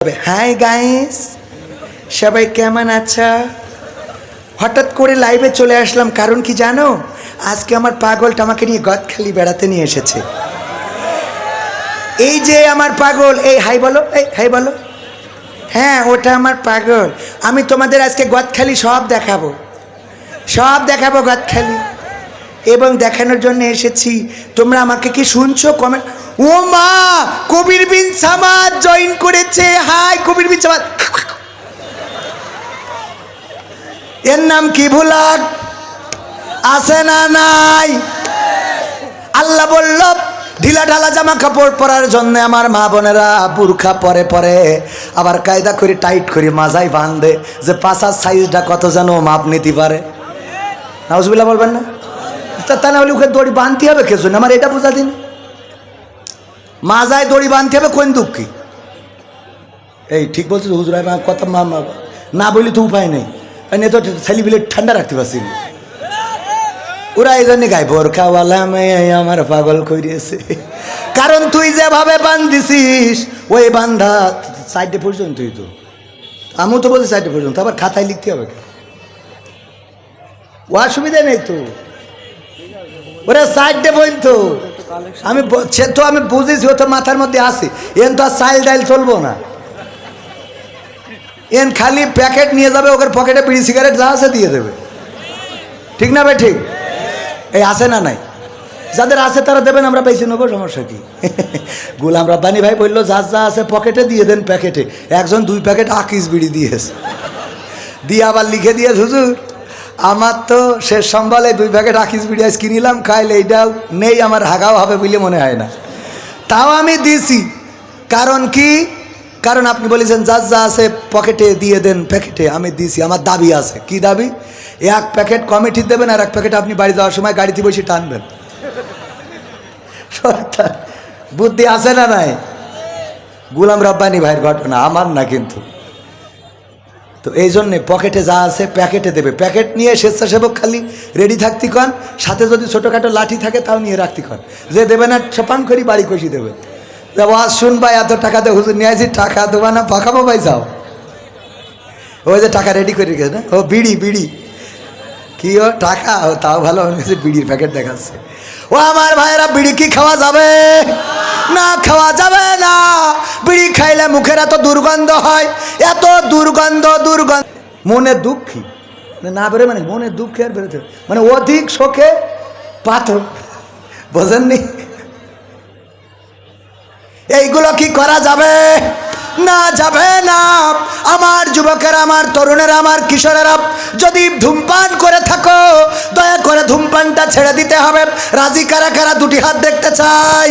Hi guys, সবাই কেমন আছো? হঠাৎ করে লাইভে চলে আসলাম, কারণ কি জানো? আজকে আমার পাগলটা আমাকে নিয়ে গদখালি বেড়াতে নিয়ে এসেছে। এই যে আমার পাগল, এই হাই বলো, এই হাই বলো। হ্যাঁ, ওটা আমার পাগল। আমি তোমাদের আজকে গদখালি সব দেখাবো গদখালি, এবং দেখানোর জন্য এসেছি। তোমরা আমাকে কি শুনছো? কমেন্ট। ও মা, কবির বিন সামাদ জয়েন করেছে। হাই কবির বিন সামাদ। এর নাম কি ভুলাক আছে না নাই? আল্লাহ বলল ঢিলা ঢালা জামা কাপড় পরার জন্য আমার মা বোনেরা বুরখা পরে পরে আবার কায়দা করে টাইট করে মাজায় বাঁধে, যে পাছার সাইজটা কত যেন মাপ নিতে পারে। নাউজুবিল্লাহ বলবেন না? তা না হলে ওকে দড়ি বাঁধতে হবে কে জন্য? আমার এটা বোঝা দিন। মাজায় দড়ি বাঁধতে হবে কোন দুঃখী? এই ঠিক বলছো হুজুর, কথা না বলি তো উপায় নেই। আমি তো ছেলে বিলে ঠান্ডা রাখতে পারছি না। ওরা এই জন্য গায়ে বোরখাওয়ালা মেয়ে আমার পাগল করিয়েছে। কারণ তুই যেভাবে বান্ধিছিস ওই বান্ধা সাইডে পর্যন্তই তো। আমিও তো বলছি সাইডে পর্যন্ত, আবার খাতায় লিখতে হবে। ও অসুবিধা নেই তো, ওরা সাইডে পর্যন্ত। আমি বুঝেছি, ও তো মাথার মধ্যে আসে। এন তো আর চাইল ডাইল চলবো না। এন খালি প্যাকেট নিয়ে যাবে, ওকে পকেটে বিড়ি সিগারেট যা আছে দিয়ে দেবে। ঠিক না ভাই? ঠিক এই আছে না নাই? যাদের আছে তারা দেবেন, আমরা বেশি নেবো, সমস্যা কি? গোলাম রব্বানি ভাই বললো যার যা আছে পকেটে দিয়ে দেন প্যাকেটে। একজন 2 প্যাকেট আকিস বিড়ি দিয়েছে, দিয়ে আবার লিখে দিয়ে হুজুর আমার তো শেষ সম্বলে 2 প্যাকেট আকিস বিড়ি আজ কিনিলাম, খাইলে এইটাও নেই, আমার হাগাও হবে বলে মনে হয় না। তাও আমি দিছি। কারণ কি? কারণ আপনি বলেছেন যার যা আছে পকেটে দিয়ে দেন প্যাকেটে। আমি দিছি, আমার দাবি আছে। কি দাবি? 1 প্যাকেট কমিটি দেবেন আর 1 প্যাকেট আপনি বাড়ি যাওয়ার সময় গাড়িতে বসে টানবেন। বুদ্ধি আছে না নাই? গোলাম রব্বানি ভাইয়ের ঘটনা, আমার না কিন্তু। তো এই জন্যে পকেটে যা আছে প্যাকেটে দেবে। প্যাকেট নিয়ে স্বেচ্ছাসেবক খালি রেডি থাকতে কন, সাথে যদি ছোটোখাটো লাঠি থাকে তাও নিয়ে রাখতে কন। যে দেবে না ছপান করি বাড়ি কষি দেবে। ওয়াজ শুনবা, এত টাকা দিয়ে হুজুর নিয়ে আসি, টাকা দেবা না পাকাবো ভাই যাও। ওই যে টাকা রেডি করে রেখেছে না, ও বিড়ি কি ও টাকা, ও তাও ভালো হয়েছে, বিড়ির প্যাকেট দেখাচ্ছে। ও আমার ভাইয়েরা, বিড়ি কি খাওয়া যাবে? না, খাওয়া যাবে না। বিড়ি খাইলে মুখের এত দুর্গন্ধ হয়, এত দুর্গন্ধ। মনে দুঃখী না বেরো, মানে মনে দুঃখে আর বেরোতে, মানে অধিক শোকে পাথর, বোঝেননি? এইগুলো কি করা যাবে? না, যাবে না। আমার যুবকেরা, আমার তরুণেরা, আমার কিশোরেরা, যদি ধূমপান করে থাকো দয়া করে ধূমপানটা ছেড়ে দিতে হবে। রাজি কারা কারা? 2টি হাত দেখতে চাই।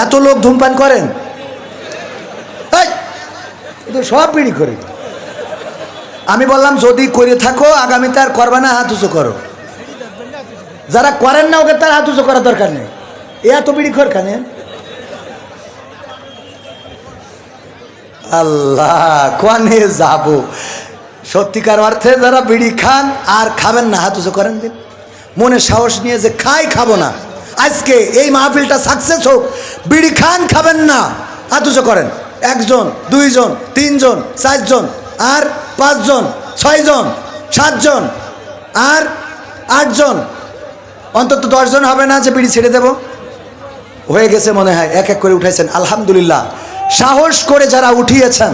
এত লোক ধূমপান করেন, সব বিড়ি করে। আমি বললাম যদি করে থাকো আগামীতে আর করবে না, হাত উঁচু করো। যারা করেন না ওকে তার হাত উঁচু করার দরকার নেই। এত বিড়ি খোর খানে। আল্লাহ, কোয়ানে যাব? সত্যিকার অর্থে যারা বিড়ি খান আর খাবেন না, হাত উঁচু করেন দিন। মনে সাহস নিয়ে যে খাবো না, আজকে এই মাহফিলটা সাকসেস হোক। বিড়ি খান, খাবেন না, হাত উঁচু করেন। 1 জন, 2 জন, 3 জন, 4 জন, আর 5 জন, 6 জন, 7 জন, আর 8 জন, অন্তত 10 জন হবে না যে বিড়ি ছেড়ে দেব? হয়ে গেছে মনে হয়। এক এক করে উঠাইছেন, আলহামদুলিল্লাহ। সাহস করে যারা উঠিয়েছেন,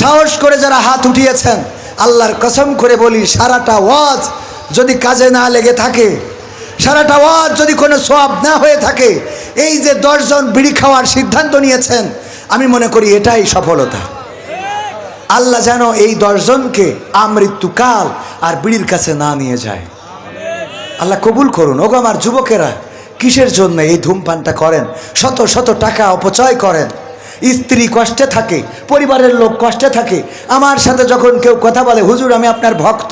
সাহস করে যারা হাত উঠিয়েছেন, আল্লাহর কসম করে বলি, সারাটা ওয়াজ যদি কাজে না লেগে থাকে, সারাটা ওয়াজ যদি কোনো সওয়াব না হয়ে থাকে, এই যে 10 জন বিড়ি খাওয়ার সিদ্ধান্ত নিয়েছেন, আমি মনে করি এটাই সফলতা। আল্লাহ যেন এই 10 জনকে আমৃত্যুকাল আর বিড়ির কাছে না নিয়ে যায়। আল্লাহ কবুল করুন। ওগো আমার যুবকেরা, কিসের জন্য এই ধূমপানটা করেন? শত শত টাকা অপচয় করেন। স্ত্রী কষ্টে থাকে, পরিবারের লোক কষ্টে থাকে। আমার সাথে যখন কেউ কথা বলে, হুজুর আমি আপনার ভক্ত,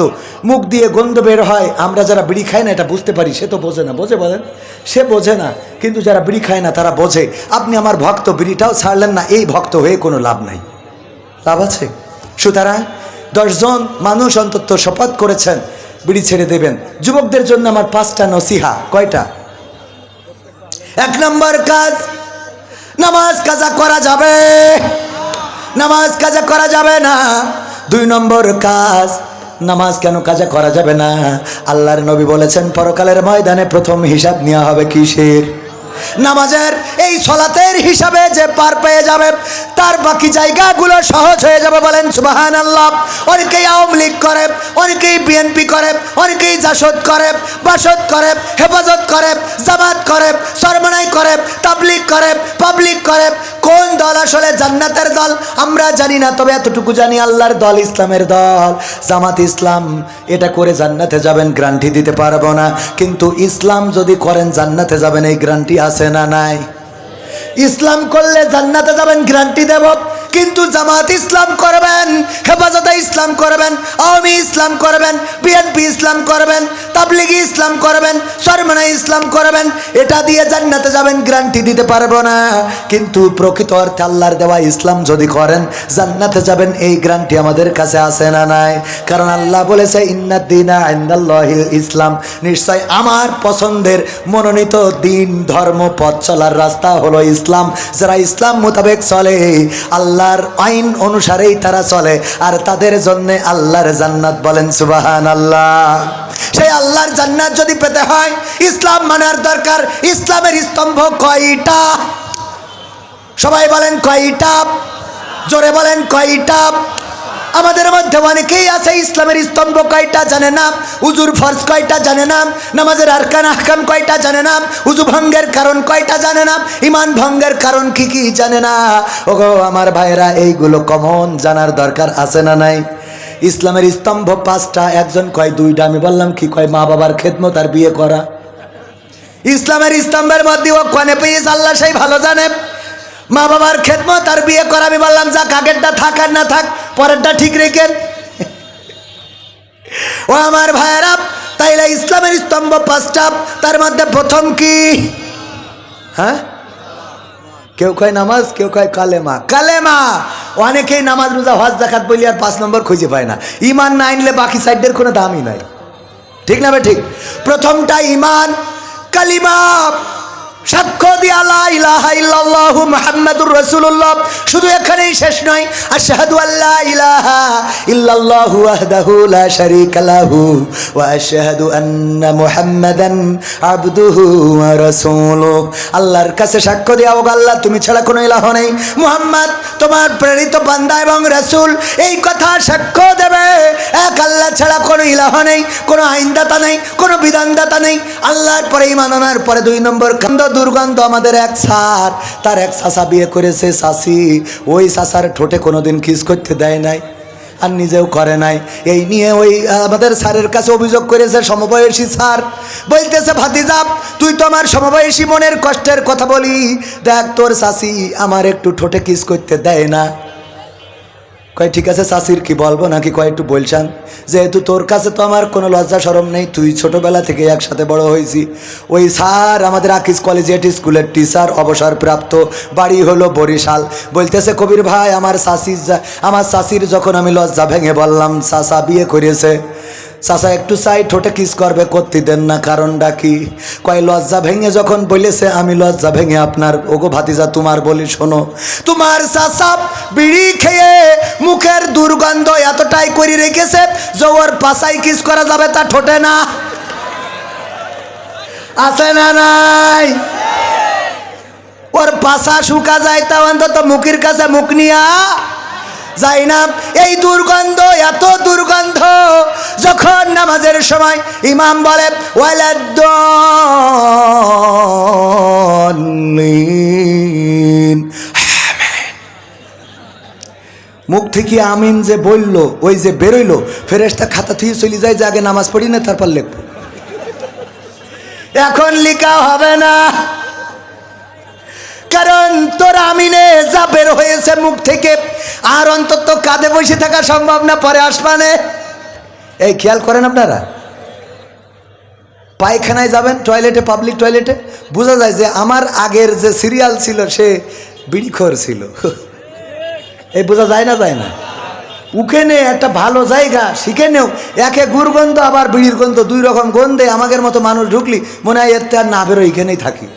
মুখ দিয়ে গন্ধ বের হয়। আমরা যারা বিড়ি খাই না এটা বুঝতে পারি, সে তো বোঝে না। বোঝে? বলেন, সে বোঝে না, কিন্তু যারা বিড়ি খায় না তারা বোঝে। আপনি আমার ভক্ত, বিড়িটাও ছাড়লেন না, এই ভক্ত হয়ে কোনো লাভ নাই। লাভ আছে? সুতরাং 10 জন মানুষ অন্তত শপথ করেছেন বিড়ি ছেড়ে দেবেন। যুবকদের জন্য আমার 5টা নসিহা। কয়টা? 1 নম্বর কাজ, নামাজ কাজা করা যাবে। নামাজ কাজা করা যাবে না। 2 নম্বর কাজ, নামাজ কেন কাজা করা যাবে না? আল্লাহর নবী বলেছেন পরকালের ময়দানে প্রথম হিসাব নেওয়া হবে কিসের? নামাজের। এই সলাতের হিসাবে যে পার পেয়ে যাবে তার বাকি জায়গাগুলো সহজ হয়ে যাবে। বলেন সুবহানাল্লাহ। অনেকেই আওয়ামী লীগ করে, অনেকেই বিএনপি করে, অনেকেই জাসদ করে, বাসদ করে, হেফাজত করে, জামাত করে, সরমনাই করে, তাবলিগ করে, পাবলিক করে। কোন দল আসলে জান্নাতের দল আমরা জানি না, তবে এতটুকু জানি আল্লাহর দল, ইসলামের দল, জামাত ইসলাম। এটা করে জান্নাতে যাবেন গ্যারান্টি দিতে পারবো না, কিন্তু ইসলাম যদি করেন জান্নাতে যাবেন, এই গ্যারান্টি আছে না নাই? ইসলাম করলে জান্নাতে যাবেন গ্যারান্টি দেব, কিন্তু জামাত ইসলাম করবেন, হেফাজতে ইসলাম করবেন, আওয়ামী ইসলাম করবেন, বিএনপি ইসলাম করবেন, তাবলিগি ইসলাম করবেন, সরমনাই ইসলাম করবেন, এটা দিয়ে জান্নাতে যাবেন গ্যারান্টি দিতে পারবো না। কিন্তু প্রকৃত অর্থে আল্লাহর দেওয়া ইসলাম যদি করেন জান্নাতে যাবেন, এই গ্যারান্টি আমাদের কাছে আছে না নাই? কারণ আল্লাহ বলেছে ইন্নাদ-দীনা ইনদাল্লাহিল ইসলাম, নিশ্চয় আমার পছন্দের মনোনীত দিন, ধর্ম, পথ চলার রাস্তা হলো ইসলাম। যারা ইসলাম মোতাবেক চলে, আল্লাহর আইন অনুসারেই তারা চলে, আর তাদের জন্য আল্লাহর জান্নাত। বলেন সুবহানাল্লাহ। সেই আল্লাহর জান্নাত যদি পেতে হয় ইসলাম মানার দরকার। ইসলামের স্তম্ভ কয়টা? সবাই বলেন কয়টা? জোরে বলেন কয়টা? আমাদের মধ্যে অনেকেই আছে ইসলামের স্তম্ভ কয়টা জানে না, উজুর ফরজ কয়টা জানে না, নামাজের আরকান আহকাম কয়টা জানে না, উজু ভঙ্গের কারণ কয়টা জানে না, ঈমান ভঙ্গের কারণ কি কি জানে না। ওগো আমার ভাইরা, এইগুলো কমন জানার দরকার আছে না নাই? ইসলামের স্তম্ভ 5টা, একজন কয় 2টা, আমি বললাম কি কয়? মা বাবার খেদমত আর বিয়ে করা। ইসলামের স্তম্ভের মধ্যে ও কনে পেয়েছে আল্লাহ সেই ভালো জানে। মা বাবার খেদমত আর বিয়ে করা, আমি বললাম যাক, আগেরটা থাক আর না থাক, পরেরটা ঠিক রেখেন। ও আমার ভাইয়েরা, তাইলে ইসলামের স্তম্ভ 5টা, তার মধ্যে প্রথম কি? হ্যাঁ, কেউ কয় নামাজ, কেউ কয় কালেমা। কালেমা। অনেকেই নামাজ, রোজা, হজ, যাকাত বলি আর 5 নম্বর খুঁজে পায় না। ঈমান না আনলে বাকি সাইডের কোনো দামই নাই, ঠিক না? ঠিক। প্রথমটা ঈমান, কালিমা, সাক্ষ্য দিয়া লা ইলাহা ইল্লাল্লাহু মুহাম্মাদুর রাসূলুল্লাহ। শুধু এখানেই শেষ নয়, আশহাদু আল্লা ইলাহা ইল্লাল্লাহু ওয়াহদাহু লা শারীকা লাহু ওয়া আশহাদু আন্না মুহাম্মাদান আবদুহু ওয়া রাসূলুহু। আল্লাহর কাছে সাক্ষ্য দেয়া, ও আল্লাহ তুমি ছাড়া কোনো ইলাহ নেই, মুহাম্মদ তোমার প্রেরিত বান্দা এবং রাসূল। এই কথা সাক্ষ্য দেবে এক আল্লাহ ছাড়া কোনো ইলাহ নেই, কোনো আইনদাতা নেই, কোনো বিধানদাতা নেই। আল্লাহর পরে ঈমান আনার পরে 2 নম্বর দুর্গন্ধ। আমাদের এক স্যার, তার এক চাচা বিয়ে করেছে চাচি, ওই চাচার ঠোঁটে কোনোদিন কিস করতে দেয় নাই আর নিজেও করে নাই। এই নিয়ে ওই আমাদের স্যারের কাছে অভিযোগ করেছে সমবয়সী স্যার, বলতেছে ভাতিজা তুই তো আমার সমবয়সী, মনের কষ্টের কথা বলি, দেখ তোর চাচি আমার একটু ঠোঁটে কিস করতে দেয় না। কয় ঠিক আছে চাচির কি বলবো নাকি? কয় একটু বলছেন, যেহেতু তোর কাছে তো আমার কোনো লজ্জা শরম নেই, তুই ছোটবেলা থেকে একসাথে বড় হয়েছি। ওই স্যার আমাদের আকিজ কলেজিয়েট স্কুলের টিচার, অবসরপ্রাপ্ত, বাড়ি হলো বরিশাল। বলতেছে কবির ভাই, আমার চাচির যখন আমি লজ্জা ভেঙে বললাম চাচা বিয়ে করেছে, চাচা একটু চাই ঠোঁটে কিস করবে, করতে দেন না, কারণটা কি? কয় লজ্জা ভেঙে যখন বলেছে, আমি লজ্জা ভেঙে আপনার, ওগো ভাতিজা তোমার বলি শোনো, তোমার চাচা বিড়ি খেয়ে মুখের দুর্গন্ধ এতটাই করে রেখেছে যে ওর পাশাই কিস করা যাবে, তা ঠোঁটে না। আছে না নাই? ওর পাশা শুকা যায়, তা অন্তত মুখের কাছে মুখ নিয়া যায় না। এই দুর্গন্ধ, এত দুর্গন্ধ, যখন নামাজের সময় ইমাম বলে ওয়ালাদ্দাল্লিন, মুখ থেকে আমিন যে বলল, ওই যে বেরোইলো, ফেরেশতা খাতা থেকে চলে যায় যে আগে নামাজ পড়ি না তারপর লিখব। এখন লিখা হবে না, কারণ তোর আমিনে যা বের হয়েছে মুখ থেকে, আর অন্তত কাঁধে বসে থাকা সম্ভব না, পরে আসবানে। এই খেয়াল করেন আপনারা, পায়খানায় যাবেন, টয়লেটে, পাবলিক টয়লেটে, বোঝা যায় যে আমার আগের যে সিরিয়াল ছিল সে বিড়িখোর ছিল। এই বোঝা যায় না? যায় না? উখেনে একটা ভালো জায়গা শিখে নেও, একে গুড় গন্ধ আবার বিড়ির গন্ধ, 2 রকম গন্ধে আমাদের মতো মানুষ ঢুকলি মনে হয় এর আর না বেরো, এইখানেই থাকি।